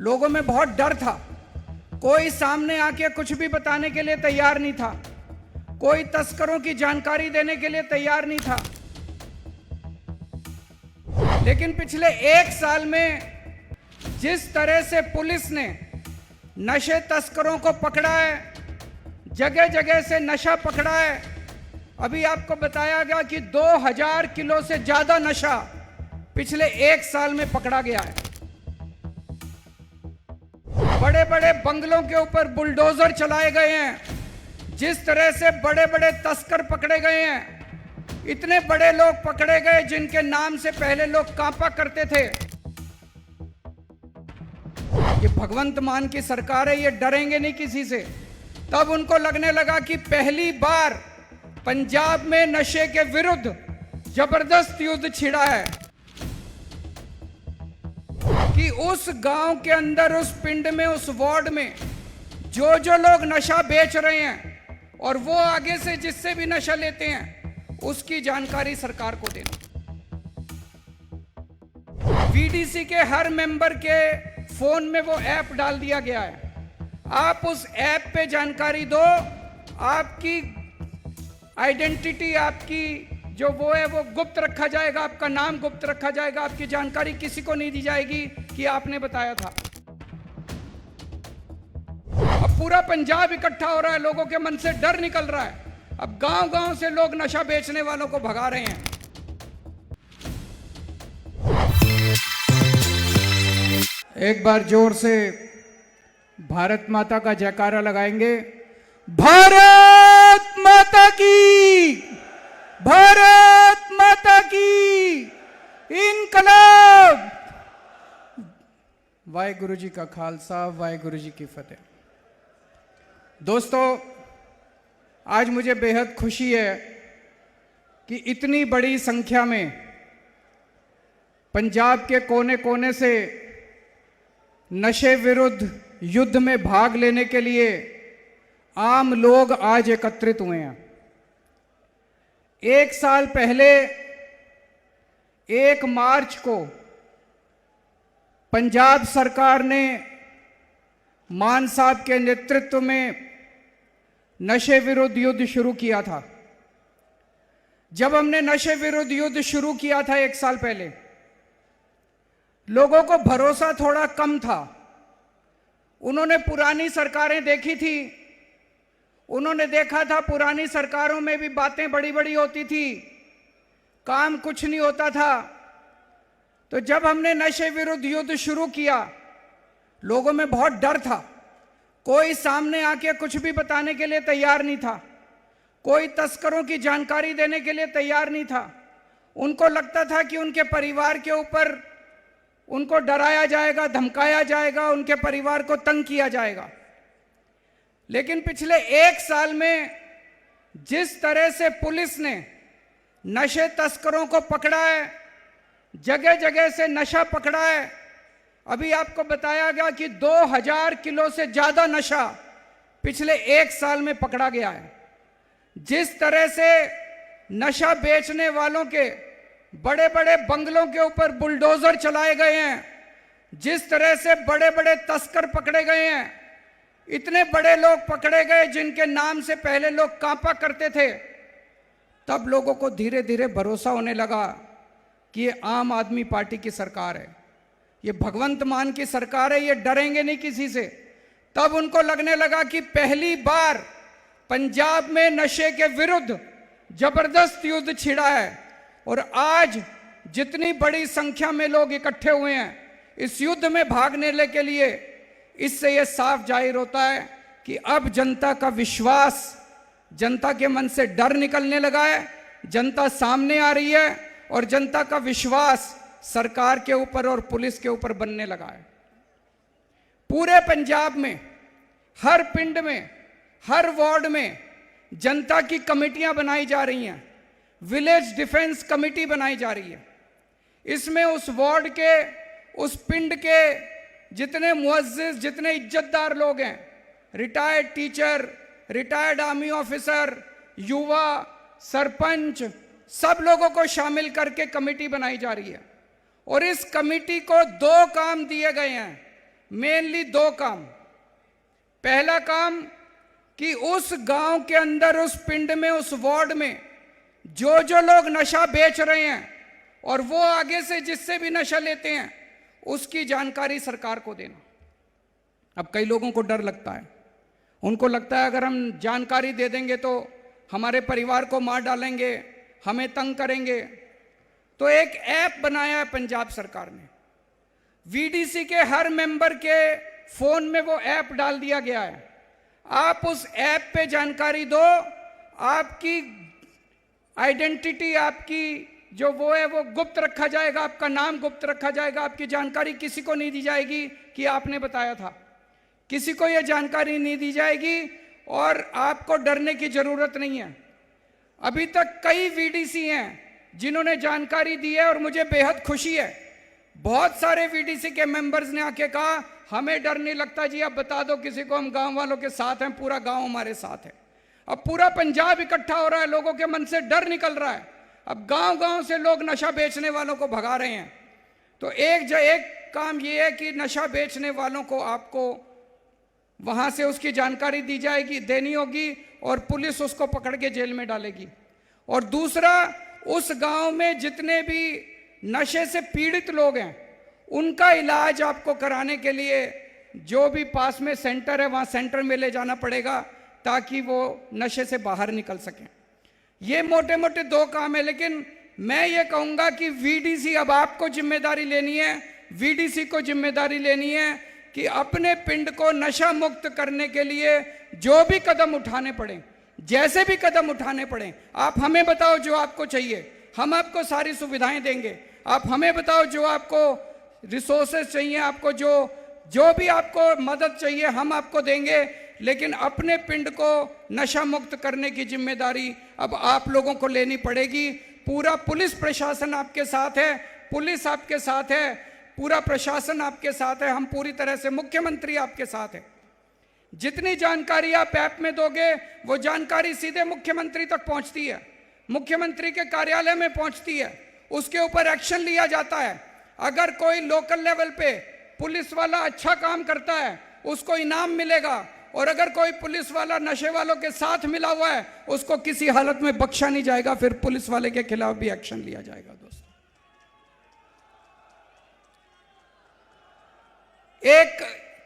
लोगों में बहुत डर था। कोई सामने आके कुछ भी बताने के लिए तैयार नहीं था। कोई तस्करों की जानकारी देने के लिए तैयार नहीं था। लेकिन पिछले 1 साल में जिस तरह से पुलिस ने नशे तस्करों को पकड़ा है, जगह जगह से नशा पकड़ा है। अभी आपको बताया गया कि 2000 किलो से ज्यादा नशा पिछले 1 साल में पकड़ा गया है। बड़े बड़े बंगलों के ऊपर बुलडोजर चलाए गए हैं। जिस तरह से बड़े बड़े तस्कर पकड़े गए हैं, इतने बड़े लोग पकड़े गए जिनके नाम से पहले लोग कांपा करते थे। ये भगवंत मान की सरकार है, ये डरेंगे नहीं किसी से। तब उनको लगने लगा कि पहली बार पंजाब में नशे के विरुद्ध जबरदस्त युद्ध छिड़ा है, कि उस गांव के अंदर, उस पिंड में, उस वार्ड में जो जो लोग नशा बेच रहे हैं और वो आगे से जिससे भी नशा लेते हैं, उसकी जानकारी सरकार को देना। वीडीसी के हर मेंबर के फोन में वो ऐप डाल दिया गया है। आप उस ऐप पे जानकारी दो, आपकी आइडेंटिटी, आपकी जो वो है वो गुप्त रखा जाएगा, आपका नाम गुप्त रखा जाएगा, आपकी जानकारी किसी को नहीं दी जाएगी कि आपने बताया था। अब पूरा पंजाब इकट्ठा हो रहा है, लोगों के मन से डर निकल रहा है। अब गांव गांव से लोग नशा बेचने वालों को भगा रहे हैं। एक बार जोर से भारत माता का जयकारा लगाएंगे। भारत माता की, भारत माता की इनकलाब। वाहेगुरु जी का खालसा, वाहेगुरु जी की फतेह। दोस्तों, आज मुझे बेहद खुशी है कि इतनी बड़ी संख्या में पंजाब के कोने कोने से नशे विरुद्ध युद्ध में भाग लेने के लिए आम लोग आज एकत्रित हुए हैं। 1 साल पहले 1 मार्च को पंजाब सरकार ने मान साहब के नेतृत्व में नशे विरुद्ध युद्ध शुरू किया था। जब हमने नशे विरुद्ध युद्ध शुरू किया था 1 साल पहले, लोगों को भरोसा थोड़ा कम था। उन्होंने पुरानी सरकारें देखी थी, उन्होंने देखा था पुरानी सरकारों में भी बातें बड़ी बड़ी होती थी, काम कुछ नहीं होता था। तो जब हमने नशे विरुद्ध युद्ध शुरू किया, लोगों में बहुत डर था। कोई सामने आके कुछ भी बताने के लिए तैयार नहीं था। कोई तस्करों की जानकारी देने के लिए तैयार नहीं था। उनको लगता था कि उनके परिवार के ऊपर उनको डराया जाएगा, धमकाया जाएगा, उनके परिवार को तंग किया जाएगा। लेकिन पिछले 1 साल में जिस तरह से पुलिस ने नशे तस्करों को पकड़ा है, जगह जगह से नशा पकड़ा है। अभी आपको बताया गया कि 2000 किलो से ज्यादा नशा पिछले 1 साल में पकड़ा गया है। जिस तरह से नशा बेचने वालों के बड़े बड़े बंगलों के ऊपर बुलडोजर चलाए गए हैं, जिस तरह से बड़े बड़े तस्कर पकड़े गए हैं, इतने बड़े लोग पकड़े गए जिनके नाम से पहले लोग कांपा करते थे। तब लोगों को धीरे धीरे भरोसा होने लगा कि ये आम आदमी पार्टी की सरकार है, ये भगवंत मान की सरकार है, ये डरेंगे नहीं किसी से। तब उनको लगने लगा कि पहली बार पंजाब में नशे के विरुद्ध जबरदस्त युद्ध छिड़ा है। और आज जितनी बड़ी संख्या में लोग इकट्ठे हुए हैं इस युद्ध में भागने के लिए, इससे यह साफ जाहिर होता है कि अब जनता का विश्वास, जनता के मन से डर निकलने लगा है। जनता सामने आ रही है और जनता का विश्वास सरकार के ऊपर और पुलिस के ऊपर बनने लगा है। पूरे पंजाब में, हर पिंड में, हर वार्ड में जनता की कमेटियां बनाई जा रही हैं। विलेज डिफेंस कमेटी बनाई जा रही है। इसमें उस वार्ड के, उस पिंड के जितने मुअज्जिज, जितने इज्जतदार लोग हैं, retired teacher, retired army officer, युवा, सरपंच, सब लोगों को शामिल करके कमेटी बनाई जा रही है। और इस कमेटी को 2 काम दिए गए हैं। मेनली दो काम। पहला काम कि उस गांव के अंदर, उस पिंड में, उस वार्ड में जो जो लोग नशा बेच रहे हैं और वो आगे से जिससे भी नशा लेते हैं उसकी जानकारी सरकार को देना। अब कई लोगों को डर लगता है, उनको लगता है अगर हम जानकारी दे देंगे तो हमारे परिवार को मार डालेंगे, हमें तंग करेंगे। तो एक ऐप बनाया है पंजाब सरकार ने, वीडीसी के हर मेंबर के फोन में वो ऐप डाल दिया गया है। आप उस ऐप पे जानकारी दो, आपकी आइडेंटिटी, आपकी जो वो है वो गुप्त रखा जाएगा, आपका नाम गुप्त रखा जाएगा, आपकी जानकारी किसी को नहीं दी जाएगी कि आपने बताया था, किसी को यह जानकारी नहीं दी जाएगी और आपको डरने की जरूरत नहीं है। अभी तक कई वीडीसी हैं जिन्होंने जानकारी दी है और मुझे बेहद खुशी है। बहुत सारे वीडीसी के मेंबर्स ने आके कहा हमें डर नहीं लगता जी, अब बता दो किसी को, हम गांव वालों के साथ हैं, पूरा गांव हमारे साथ है। अब पूरा पंजाब इकट्ठा हो रहा है, लोगों के मन से डर निकल रहा है। अब गांव गांव से लोग नशा बेचने वालों को भगा रहे हैं। तो एक काम ये है कि नशा बेचने वालों को आपको वहां से उसकी जानकारी दी जाएगी, देनी होगी और पुलिस उसको पकड़ के जेल में डालेगी। और दूसरा, उस गांव में जितने भी नशे से पीड़ित लोग हैं उनका इलाज आपको कराने के लिए जो भी पास में सेंटर है वहां सेंटर में ले जाना पड़ेगा ताकि वो नशे से बाहर निकल सकें। ये मोटे मोटे दो काम है, लेकिन मैं ये कहूंगा कि वीडीसी, अब आपको जिम्मेदारी लेनी है, वीडीसी को जिम्मेदारी लेनी है कि अपने पिंड को नशा मुक्त करने के लिए जो भी कदम उठाने पड़े, जैसे भी कदम उठाने पड़े, आप हमें बताओ जो आपको चाहिए, हम आपको सारी सुविधाएं देंगे। आप हमें बताओ जो आपको रिसोर्सेज चाहिए, आपको जो भी आपको मदद चाहिए हम आपको देंगे। लेकिन अपने पिंड को नशा मुक्त करने की जिम्मेदारी अब आप लोगों को लेनी पड़ेगी। पूरा पुलिस प्रशासन आपके साथ है, पुलिस आपके साथ है, पूरा प्रशासन आपके साथ है, हम पूरी तरह से, मुख्यमंत्री आपके साथ है। जितनी जानकारी आप ऐप में दोगे वो जानकारी सीधे मुख्यमंत्री तक पहुंचती है, मुख्यमंत्री के कार्यालय में पहुंचती है, उसके ऊपर एक्शन लिया जाता है। अगर कोई लोकल लेवल पे पुलिस वाला अच्छा काम करता है उसको इनाम मिलेगा, और अगर कोई पुलिस वाला नशे वालों के साथ मिला हुआ है उसको किसी हालत में बख्शा नहीं जाएगा, फिर पुलिस वाले के खिलाफ भी एक्शन लिया जाएगा। दोस्तों, एक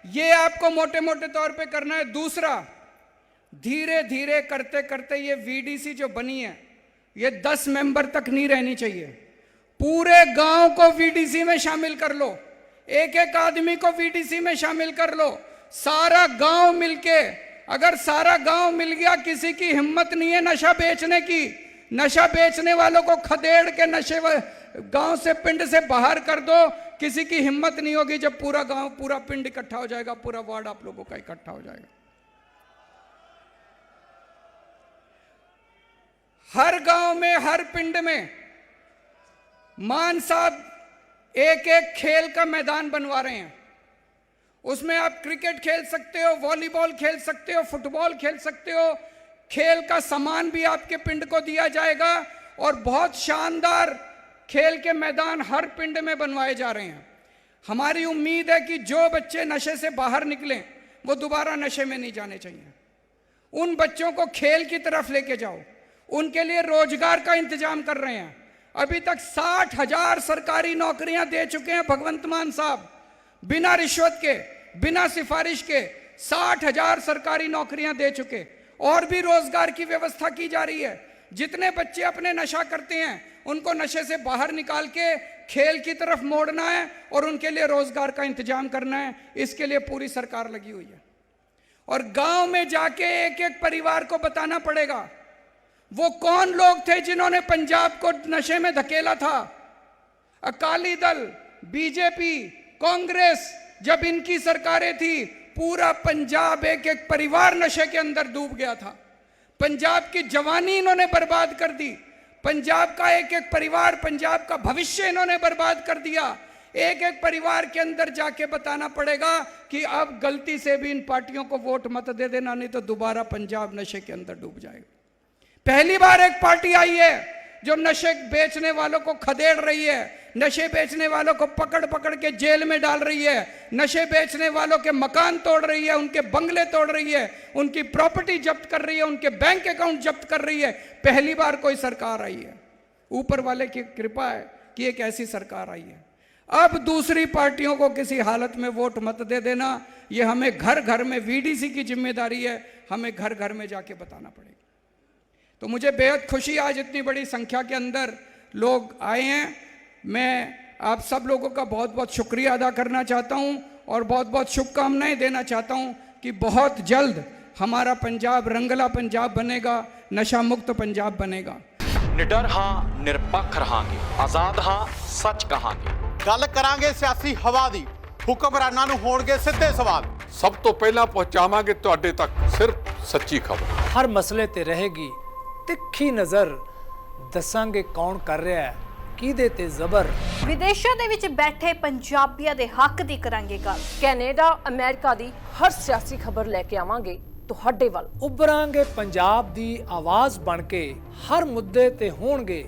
ये आपको मोटे मोटे तौर पे करना है। दूसरा, धीरे धीरे करते करते ये वीडीसी जो बनी है ये 10 मेंबर तक नहीं रहनी चाहिए। पूरे गांव को वीडीसी में शामिल कर लो, एक एक आदमी को वीडीसी में शामिल कर लो, सारा गांव मिलके। अगर सारा गांव मिल गया, किसी की हिम्मत नहीं है नशा बेचने की, नशा बेचने वालों को खदेड़ के नशे गांव से, पिंड से बाहर कर दो, किसी की हिम्मत नहीं होगी। जब पूरा गांव, पूरा पिंड इकट्ठा हो जाएगा, पूरा वार्ड आप लोगों का इकट्ठा हो जाएगा। हर गांव में, हर पिंड में मान साहब एक एक खेल का मैदान बनवा रहे हैं। उसमें आप क्रिकेट खेल सकते हो, वॉलीबॉल खेल सकते हो, फुटबॉल खेल सकते हो। खेल का सामान भी आपके पिंड को दिया जाएगा और बहुत शानदार खेल के मैदान हर पिंड में बनवाए जा रहे हैं। हमारी उम्मीद है कि जो बच्चे नशे से बाहर निकलें वो दोबारा नशे में नहीं जाने चाहिए। उन बच्चों को खेल की तरफ लेके जाओ, उनके लिए रोजगार का इंतजाम कर रहे हैं। अभी तक 60,000 सरकारी नौकरियां दे चुके हैं भगवंत मान साहब, बिना रिश्वत के, बिना सिफारिश के 60,000 सरकारी नौकरियां दे चुके। और भी रोजगार की व्यवस्था की जा रही है। जितने बच्चे अपने नशा करते हैं उनको नशे से बाहर निकाल के खेल की तरफ मोड़ना है और उनके लिए रोजगार का इंतजाम करना है। इसके लिए पूरी सरकार लगी हुई है। और गांव में जाके एक एक परिवार को बताना पड़ेगा वो कौन लोग थे जिन्होंने पंजाब को नशे में धकेला था। अकाली दल, बीजेपी, कांग्रेस, जब इनकी सरकारें थी पूरा पंजाब, एक एक परिवार नशे के अंदर डूब गया था। पंजाब की जवानी इन्होंने बर्बाद कर दी, पंजाब का एक एक परिवार, पंजाब का भविष्य इन्होंने बर्बाद कर दिया। एक एक परिवार के अंदर जाके बताना पड़ेगा कि अब गलती से भी इन पार्टियों को वोट मत दे देना, नहीं तो दोबारा पंजाब नशे के अंदर डूब जाएगा। पहली बार एक पार्टी आई है जो नशे बेचने वालों को खदेड़ रही है, नशे बेचने वालों को पकड़ पकड़ के जेल में डाल रही है, नशे बेचने वालों के मकान तोड़ रही है, उनके बंगले तोड़ रही है, उनकी प्रॉपर्टी जब्त कर रही है, उनके बैंक अकाउंट जब्त कर रही है। पहली बार कोई सरकार आई है, ऊपर वाले की कृपा है कि एक ऐसी सरकार आई है। अब दूसरी पार्टियों को किसी हालत में वोट मत दे देना, ये हमें घर घर में, वीडीसी की जिम्मेदारी है, हमें घर घर में जाके बताना पड़ेगा। तो मुझे बेहद खुशी, आज इतनी बड़ी संख्या के अंदर लोग आए हैं। मैं आप सब लोगों का बहुत बहुत शुक्रिया अदा करना चाहता हूं और बहुत बहुत शुभकामनाएं देना चाहता हूं कि बहुत जल्द हमारा पंजाब रंगला पंजाब बनेगा, नशा मुक्त पंजाब बनेगा। निडर हाँ, निरपੱਖ रहांगे, आजाद हाँ, सच कहांगे। ਗੱਲ ਕਰਾਂਗੇ ਸਿਆਸੀ ਹਵਾ ਦੀ, ਹੁਕਮਰਾਨਾਂ ਨੂੰ ਹੋਣਗੇ ਸਿੱਧੇ ਸਵਾਲ। ਸਭ ਤੋਂ ਪਹਿਲਾਂ ਪਹੁੰਚਾਵਾਂਗੇ ਤੁਹਾਡੇ ਤੱਕ ਸਿਰਫ ਸੱਚੀ ਖਬਰ। ਹਰ ਮਸਲੇ ਤੇ ਰਹੇਗੀ ਤਿੱਖੀ ਨਜ਼ਰ, ਦੱਸਾਂਗੇ ਕੌਣ ਕਰ ਰਿਹਾ ਹੈ, ਕਿਹਦੇ ਤੇ ਜ਼ਬਰ। ਵਿਦੇਸ਼ਾਂ ਦੇ ਵਿੱਚ ਬੈਠੇ ਪੰਜਾਬੀਆਂ ਦੇ ਹੱਕ ਦੀ ਕਰਾਂਗੇ ਗੱਲ। ਕੈਨੇਡਾ ਅਮਰੀਕਾ ਦੀ ਹਰ ਸਿਆਸੀ ਖਬਰ ਲੈ ਕੇ ਆਵਾਂਗੇ ਤੁਹਾਡੇ ਵੱਲ। ਉਭਰਾਂਗੇ ਪੰਜਾਬ ਦੀ ਆਵਾਜ਼ ਬਣ ਕੇ, ਹਰ ਮੁੱਦੇ ਤੇ ਹੋਣਗੇ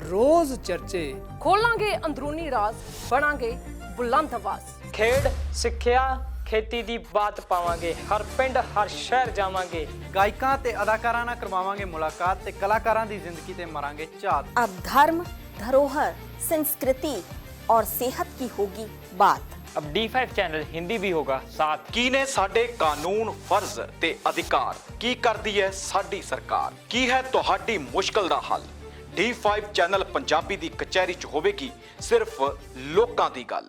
ਰੋਜ਼ ਚਰਚੇ। ਖੋਲਾਂਗੇ ਅੰਦਰੂਨੀ ਰਾਜ਼, ਬਣਾਂਗੇ ਬੁਲੰਦ ਆਵਾਜ਼। ਖੇਡ, ਸਿੱਖਿਆ, ਖੇਤੀ ਦੀ ਬਾਤ ਪਾਵਾਂਗੇ, ਹਰ ਪਿੰਡ ਹਰ ਸ਼ਹਿਰ ਜਾਵਾਂਗੇ। ਗਾਇਕਾਂ ਤੇ ਅਦਾਕਾਰਾਂ ਨਾਲ ਕਰਵਾਵਾਂਗੇ ਮੁਲਾਕਾਤ ਤੇ ਕਲਾਕਾਰਾਂ ਦੀ ਜ਼ਿੰਦਗੀ ਤੇ ਮਾਰਾਂਗੇ ਝਾਤ। अब धर्म, धरोहर, संस्कृति और सेहत की होगी बात। अब D5 चैनल हिंदी भी होगा साथ। ਕੀ ਨੇ ਸਾਡੇ ਕਾਨੂੰਨ, ਫਰਜ਼ ਤੇ ਅਧਿਕਾਰ? ਕੀ ਕਰਦੀ ਹੈ ਸਾਡੀ ਸਰਕਾਰ? ਕੀ ਹੈ ਤੁਹਾਡੀ ਮੁਸ਼ਕਲ ਦਾ ਹੱਲ? D5 ਚੈਨਲ ਪੰਜਾਬੀ ਦੀ ਕਚਹਿਰੀ 'ਚ ਹੋਵੇਗੀ ਸਿਰਫ ਲੋਕਾਂ ਦੀ ਗੱਲ।